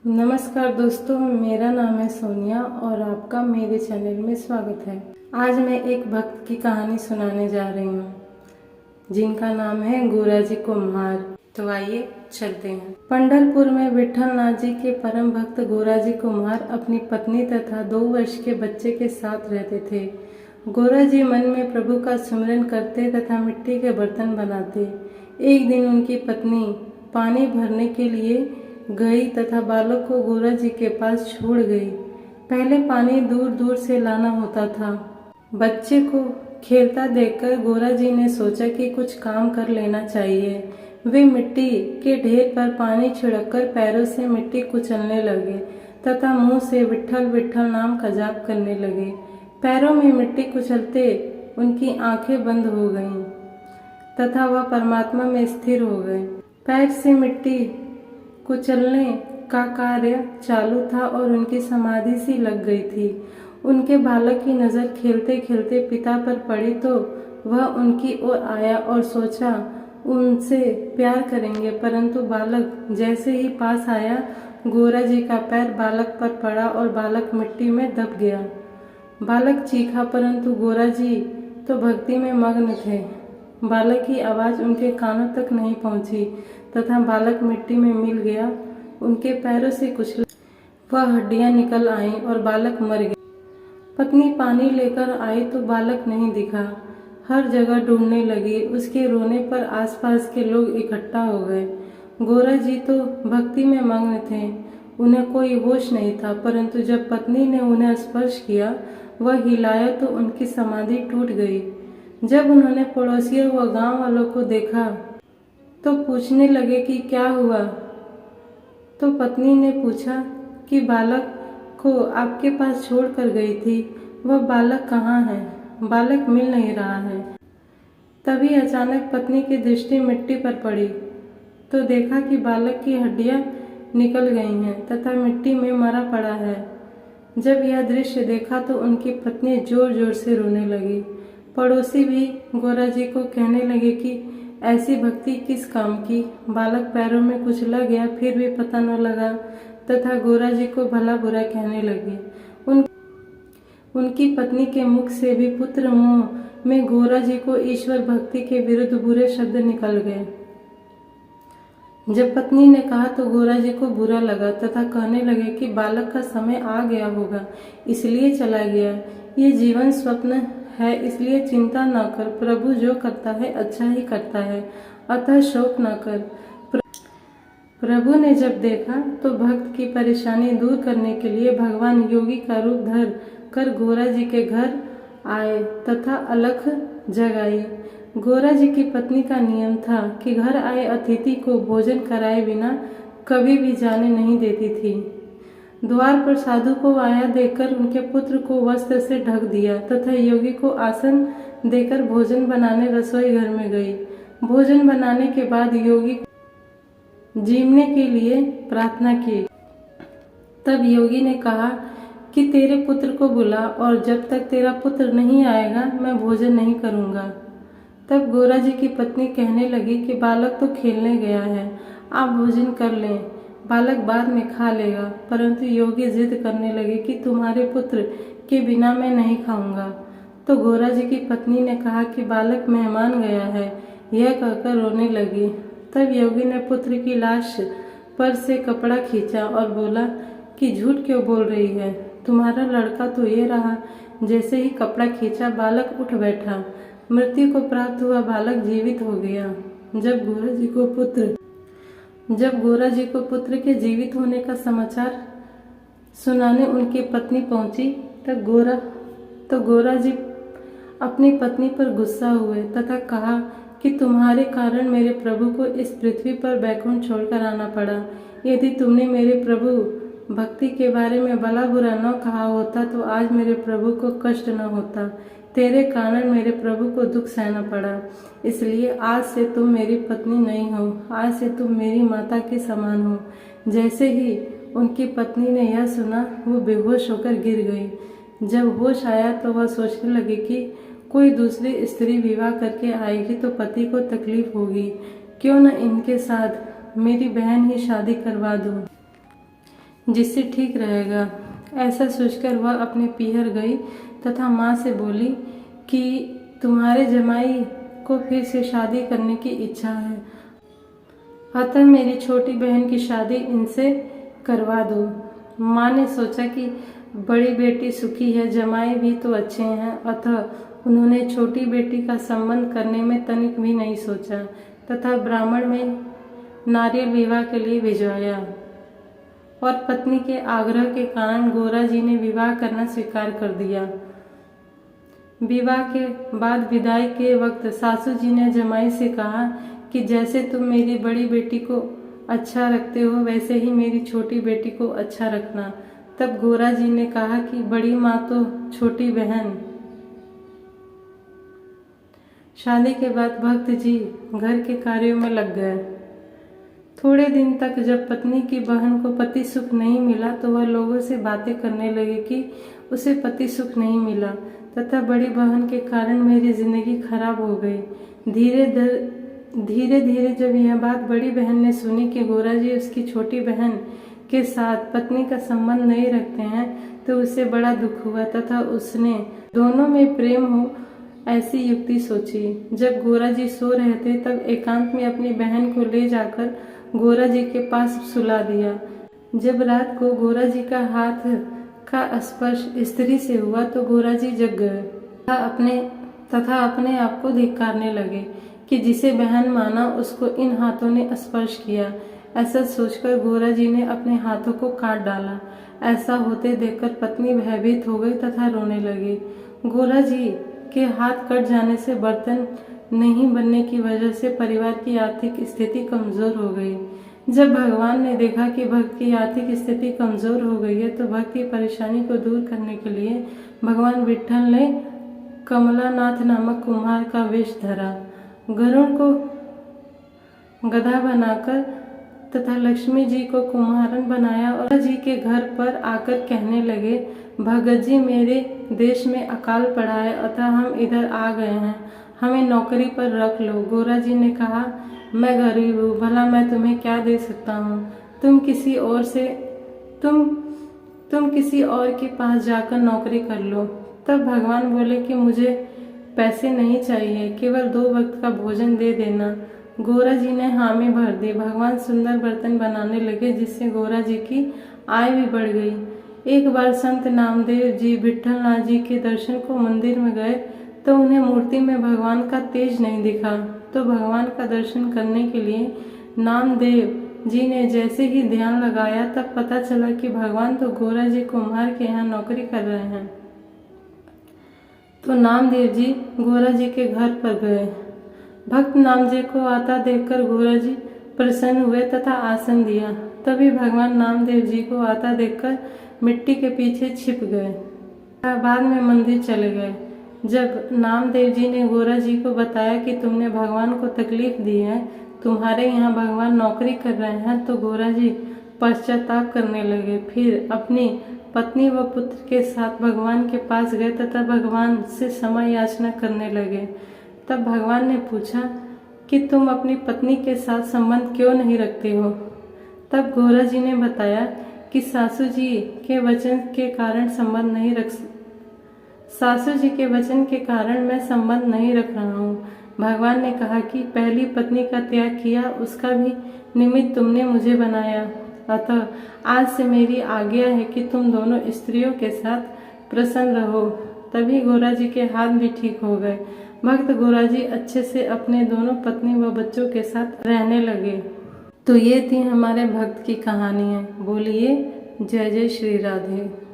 नमस्कार दोस्तों, मेरा नाम है सोनिया और आपका मेरे चैनल में स्वागत है। आज मैं एक भक्त की कहानी सुनाने जा रही हूँ जिनका नाम है गोराजी कुम्हार। तो आइए चलते हैं। पंढरपुर में विठलनाथ जी के परम भक्त गोराजी कुम्हार अपनी पत्नी तथा 2 वर्ष के बच्चे के साथ रहते थे। गोराजी मन में प्रभु का स्मरण करते तथा मिट्टी के बर्तन बनाते। एक दिन उनकी पत्नी पानी भरने के लिए गई तथा बालक को गोराजी के पास छोड़ गई। पहले पानी दूर दूर से लाना होता था। बच्चे को खेलता देखकर गोराजी ने सोचा कि कुछ काम कर लेना चाहिए। वे मिट्टी के ढेर पर पानी छिड़ककर पैरों से मिट्टी कुचलने लगे तथा मुंह से विठल विठल नाम का जाप करने लगे। पैरों में मिट्टी कुचलते उनकी आंखें बंद हो गईं तथा वह परमात्मा में स्थिर हो गए। पैर से मिट्टी कुचलने का कार्य चालू था और उनकी समाधि सी लग गई थी। उनके बालक की नजर खेलते खेलते पिता पर पड़ी तो वह उनकी ओर आया और सोचा उनसे प्यार करेंगे, परंतु बालक जैसे ही पास आया गोराजी का पैर बालक पर पड़ा और बालक मिट्टी में दब गया। बालक चीखा, परंतु गोराजी तो भक्ति में मग्न थे। बालक की आवाज उनके कानों तक नहीं पहुंची तथा बालक मिट्टी में मिल गया। उनके पैरों से कुछ वह हड्डियां निकल आईं और बालक मर गया। पत्नी पानी लेकर आई तो बालक नहीं दिखा। हर जगह ढूंढने लगी। उसके रोने पर आसपास के लोग इकट्ठा हो गए। गोराजी तो भक्ति में मग्न थे, उन्हें कोई होश नहीं था, परंतु जब पत्नी ने उन्हें स्पर्श किया, वह हिलाया तो उनकी समाधि टूट गई। जब उन्होंने पड़ोसियों व गांव वालों को देखा तो पूछने लगे कि क्या हुआ। तो पत्नी ने पूछा कि बालक को आपके पास छोड़ कर गई थी, वह बालक कहाँ है? बालक मिल नहीं रहा है। तभी अचानक पत्नी की दृष्टि मिट्टी पर पड़ी तो देखा कि बालक की हड्डियां निकल गई हैं तथा मिट्टी में मरा पड़ा है। जब यह दृश्य देखा तो उनकी पत्नी जोर जोर से रोने लगी। पड़ोसी भी गोराजी को कहने लगे कि ऐसी भक्ति किस काम की। बालक पैरों में कुचला गया फिर भी पता न लगा तथा गोराजी को भला बुरा कहने लगे। उनकी पत्नी के मुख से भी पुत्र मोह में गोराजी को ईश्वर भक्ति के विरुद्ध बुरे शब्द निकल गए। जब पत्नी ने कहा तो गोराजी को बुरा लगा तथा कहने लगे कि बालक का समय आ गया होगा, इसलिए चला गया। ये जीवन स्वप्न है, इसलिए चिंता न कर। प्रभु जो करता है अच्छा ही करता है, अतः शोक न कर। प्रभु ने जब देखा तो भक्त की परेशानी दूर करने के लिए भगवान योगी का रूप धर कर गोराजी के घर आए तथा अलख जगाई। गोराजी की पत्नी का नियम था कि घर आए अतिथि को भोजन कराए बिना कभी भी जाने नहीं देती थी। द्वार पर साधु को आया देखकर उनके पुत्र को वस्त्र से ढक दिया तथा योगी को आसन देकर भोजन बनाने रसोई घर में गई। भोजन बनाने के बाद योगी जीवने के लिए प्रार्थना की। तब योगी ने कहा कि तेरे पुत्र को बुला और जब तक तेरा पुत्र नहीं आएगा मैं भोजन नहीं करूंगा। तब गोराजी की पत्नी कहने लगी कि बालक तो खेलने गया है, आप भोजन कर लें, बालक बाद में खा लेगा। परंतु योगी जिद करने लगे कि तुम्हारे पुत्र के बिना मैं नहीं खाऊंगा। तो गोराजी की पत्नी ने कहा कि बालक मेहमान गया है, यह कहकर रोने लगी। तब योगी ने पुत्र की लाश पर से कपड़ा खींचा और बोला कि झूठ क्यों बोल रही है, तुम्हारा लड़का तो ये रहा। जैसे ही कपड़ा खींचा बालक उठ बैठा। मृत्यु को प्राप्त हुआ बालक जीवित हो गया। जब गोराजी को पुत्र के जीवित होने का समाचार सुनाने उनकी पत्नी पहुंची तब गोराजी अपनी पत्नी पर गुस्सा हुए तथा कहा कि तुम्हारे कारण मेरे प्रभु को इस पृथ्वी पर बैकुंठ छोड़कर आना पड़ा। यदि तुमने मेरे प्रभु भक्ति के बारे में भला बुरा न कहा होता तो आज मेरे प्रभु को कष्ट न होता। तेरे कारण मेरे प्रभु को दुख सहना पड़ा, इसलिए आज से तुम मेरी पत्नी नहीं हो, आज से तुम मेरी माता के समान हो। जैसे ही उनकी पत्नी ने यह सुना वो बेहोश होकर गिर गई। जब होश आया तो वह सोचने लगी कि कोई दूसरी स्त्री विवाह करके आएगी तो पति को तकलीफ होगी, क्यों न इनके साथ मेरी बहन ही शादी करवा दूं। जिससे ठीक रहेगा। ऐसा सोचकर वह अपने पीहर गई तथा माँ से बोली कि तुम्हारे जमाई को फिर से शादी करने की इच्छा है, अतः मेरी छोटी बहन की शादी इनसे करवा दो। माँ ने सोचा कि बड़ी बेटी सुखी है, जमाई भी तो अच्छे हैं, अतः उन्होंने छोटी बेटी का संबंध करने में तनिक भी नहीं सोचा तथा ब्राह्मण में नारियल विवाह के लिए भिजवाया। और पत्नी के आग्रह के कारण गोरा जी ने विवाह करना स्वीकार कर दिया। विवाह के बाद विदाई के वक्त सासू जी ने जमाई से कहा कि जैसे तुम मेरी बड़ी बेटी को अच्छा रखते हो वैसे ही मेरी छोटी बेटी को अच्छा रखना। तब गोरा जी ने कहा कि बड़ी माँ तो छोटी बहन। शादी के बाद भक्त जी घर के कार्यों में लग गए। थोड़े दिन तक जब पत्नी की बहन को पति सुख नहीं मिला तो वह लोगों से बातें करने लगे कि उसे पति सुख नहीं मिला तथा बड़ी बहन के कारण मेरी जिंदगी खराब हो गई। धीरे धीरे जब यह बात बड़ी बहन ने सुनी कि गोरा जी उसकी छोटी बहन के साथ पत्नी का संबंध नहीं रखते हैं तो उसे बड़ा दुख हुआ तथा उसने दोनों में प्रेम हो ऐसी युक्ति सोची। जब गोरा जी सो रहे थे तब एकांत में अपनी बहन को ले जाकर गोरा जी के पास सुला दिया। जब रात को गोरा जी का हाथ का स्पर्श स्त्री से हुआ तो गोरा जी जग गए तथा अपने आप को धिक्कारने लगे कि जिसे बहन माना उसको इन हाथों ने स्पर्श किया। ऐसा सोचकर गोरा जी ने अपने हाथों को काट डाला। ऐसा होते देखकर पत्नी भयभीत हो गई तथा रोने लगी। गोरा जी के हाथ कट जाने से बर्तन नहीं बनने की वजह से परिवार की आर्थिक स्थिति कमजोर हो गई। जब भगवान ने देखा कि भक्त की आर्थिक स्थिति कमजोर हो गई है तो भक्त की परेशानी को दूर करने के लिए भगवान विट्ठल ने कमलानाथ नामक कुम्हार का वेश धरा। गरुड़ को गधा बनाकर तथा लक्ष्मी जी को कुम्हारन बनाया और जी के घर पर आकर कहने लगे, भगत जी मेरे देश में अकाल पड़ा है अतः हम इधर आ गए हैं, हमें नौकरी पर रख लो। गोरा जी ने कहा, मैं गरीब हूँ, भला मैं तुम्हें क्या दे सकता हूँ, तुम किसी और के पास जाकर नौकरी कर लो। तब भगवान बोले कि मुझे पैसे नहीं चाहिए, केवल 2 वक्त का भोजन दे देना। गोरा जी ने हामी भर दी। भगवान सुंदर बर्तन बनाने लगे जिससे गोरा जी की आय भी बढ़ गई। एक बार संत नामदेव जी विट्ठलनाथ जी के दर्शन को मंदिर में गए तो उन्हें मूर्ति में भगवान का तेज नहीं दिखा। तो भगवान का दर्शन करने के लिए नामदेव जी ने जैसे ही ध्यान लगाया तब पता चला कि भगवान तो गोरा जी कुम्हार के यहाँ नौकरी कर रहे हैं। तो नामदेव जी गोरा जी के घर पर गए। भक्त नामदेव को आता देखकर गोरा जी प्रसन्न हुए तथा आसन दिया। तभी भगवान नामदेव जी को आता देखकर मिट्टी के पीछे छिप गए। बाद में मंदिर चले गए। जब नामदेव जी ने गोरा जी को बताया कि तुमने भगवान को तकलीफ दी है, तुम्हारे यहाँ भगवान नौकरी कर रहे हैं, तो गोरा जी पश्चाताप करने लगे। फिर अपनी पत्नी व पुत्र के साथ भगवान के पास गए तथा भगवान से क्षमा याचना करने लगे। तब भगवान ने पूछा कि तुम अपनी पत्नी के साथ संबंध क्यों नहीं रखते हो। तब गोरा जी ने बताया कि सासू जी के वचन के कारण मैं संबंध नहीं रख रहा हूँ। भगवान ने कहा कि पहली पत्नी का त्याग किया, उसका भी निमित्त तुमने मुझे बनाया, अतः आज से मेरी आज्ञा है कि तुम दोनों स्त्रियों के साथ प्रसन्न रहो। तभी गोरा जी के हाथ भी ठीक हो गए। भक्त गोरा जी अच्छे से अपने दोनों पत्नी व बच्चों के साथ रहने लगे। तो ये थी हमारे भक्त की कहानी है। बोलिए जय जय श्री राधे।